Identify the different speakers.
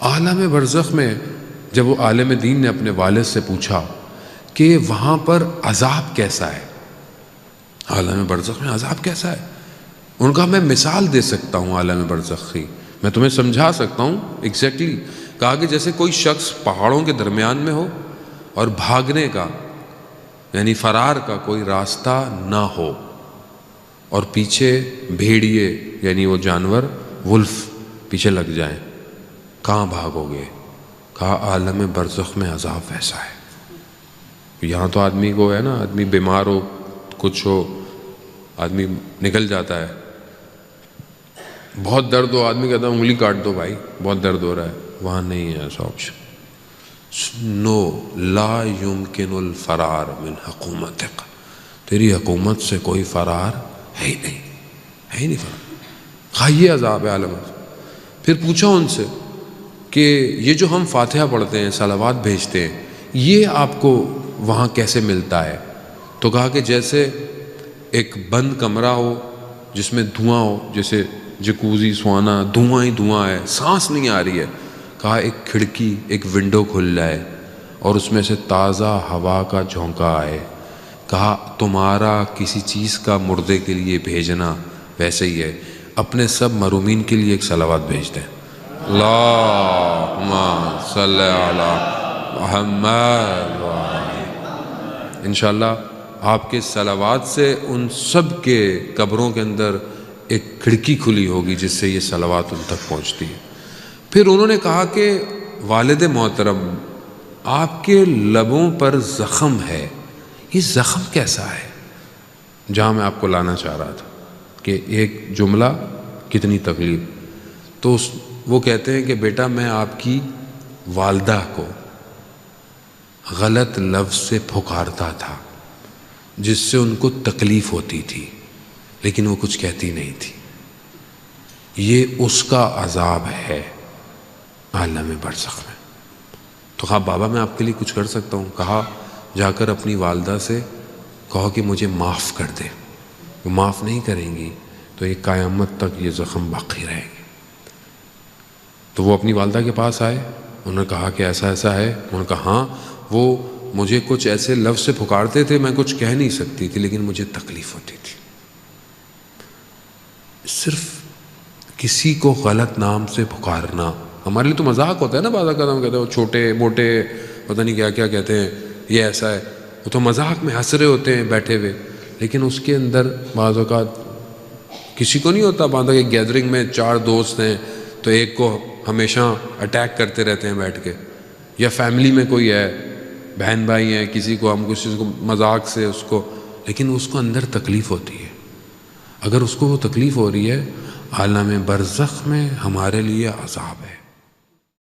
Speaker 1: عالم برزخ میں جب وہ عالم دین نے اپنے والد سے پوچھا کہ وہاں پر عذاب کیسا ہے، عالم برزخ میں عذاب کیسا ہے، ان کا میں مثال دے سکتا ہوں عالم برزخ کی، میں تمہیں سمجھا سکتا ہوں ایگزیکٹلی. کہا کہ جیسے کوئی شخص پہاڑوں کے درمیان میں ہو اور بھاگنے کا یعنی فرار کا کوئی راستہ نہ ہو، اور پیچھے بھیڑیے یعنی وہ جانور ولف پیچھے لگ جائیں، کہاں بھاگو گے؟ کہا عالم برزخ میں عذاب ویسا ہے. یہاں تو آدمی کو ہے نا، آدمی بیمار ہو کچھ ہو آدمی نکل جاتا ہے، بہت درد ہو آدمی کہتا ہے انگلی کاٹ دو بھائی بہت درد ہو رہا ہے. وہاں نہیں ہے ایسا آپشن. نو لا یمکن الفرار من حکومتک، تیری حکومت سے کوئی فرار ہے ہی نہیں، ہے ہی نہیں فرار. خواہیے عذاب عالم. پھر پوچھا ان سے کہ یہ جو ہم فاتحہ پڑھتے ہیں صلوات بھیجتے ہیں یہ آپ کو وہاں کیسے ملتا ہے؟ تو کہا کہ جیسے ایک بند کمرہ ہو جس میں دھواں ہو، جیسے جکوزی سوانا دھواں ہی دھواں ہے، سانس نہیں آ رہی ہے. کہا ایک کھڑکی ایک ونڈو کھل جائے اور اس میں سے تازہ ہوا کا جھونکا آئے. کہا تمہارا کسی چیز کا مردے کے لیے بھیجنا ویسے ہی ہے، اپنے سب مرومین کے لیے ایک صلوات بھیج دیں. اللہم صلی علی محمد. انشاءاللہ آپ کے صلوات سے ان سب کے قبروں کے اندر ایک کھڑکی کھلی ہوگی جس سے یہ صلوات ان تک پہنچتی ہے. پھر انہوں نے کہا کہ والد محترم آپ کے لبوں پر زخم ہے، یہ زخم کیسا ہے؟ جہاں میں آپ کو لانا چاہ رہا تھا کہ ایک جملہ کتنی تکلیف. تو وہ کہتے ہیں کہ بیٹا میں آپ کی والدہ کو غلط لفظ سے پھکارتا تھا جس سے ان کو تکلیف ہوتی تھی لیکن وہ کچھ کہتی نہیں تھی. یہ اس کا عذاب ہے عالم برزخ میں. تو کہا بابا میں آپ کے لیے کچھ کر سکتا ہوں. کہا جا کر اپنی والدہ سے کہو کہ مجھے معاف کر دے. وہ معاف نہیں کریں گی تو ایک قیامت تک یہ زخم باقی رہے گی. تو وہ اپنی والدہ کے پاس آئے، انہوں نے کہا کہ ایسا ایسا ہے. انہوں نے کہا ہاں وہ مجھے کچھ ایسے لفظ سے پکارتے تھے میں کچھ کہہ نہیں سکتی تھی لیکن مجھے تکلیف ہوتی تھی. صرف کسی کو غلط نام سے پکارنا ہمارے لیے تو مذاق ہوتا ہے نا، بعض اوقات ہم کہتے ہیں وہ چھوٹے موٹے پتہ نہیں کیا کیا کہتے ہیں، یہ ایسا ہے، وہ تو مذاق میں ہنس رہے ہوتے ہیں بیٹھے ہوئے، لیکن اس کے اندر بعض اوقات کسی کو نہیں ہوتا. بعض اوقات گیدرنگ میں 4 دوست ہیں تو ایک کو ہمیشہ اٹیک کرتے رہتے ہیں بیٹھ کے، یا فیملی میں کوئی ہے بہن بھائی ہیں کسی کو ہم کسی کو مذاق سے اس کو، لیکن اس کو اندر تکلیف ہوتی ہے. اگر اس کو وہ تکلیف ہو رہی ہے عالم برزخ میں ہمارے لیے عذاب ہے.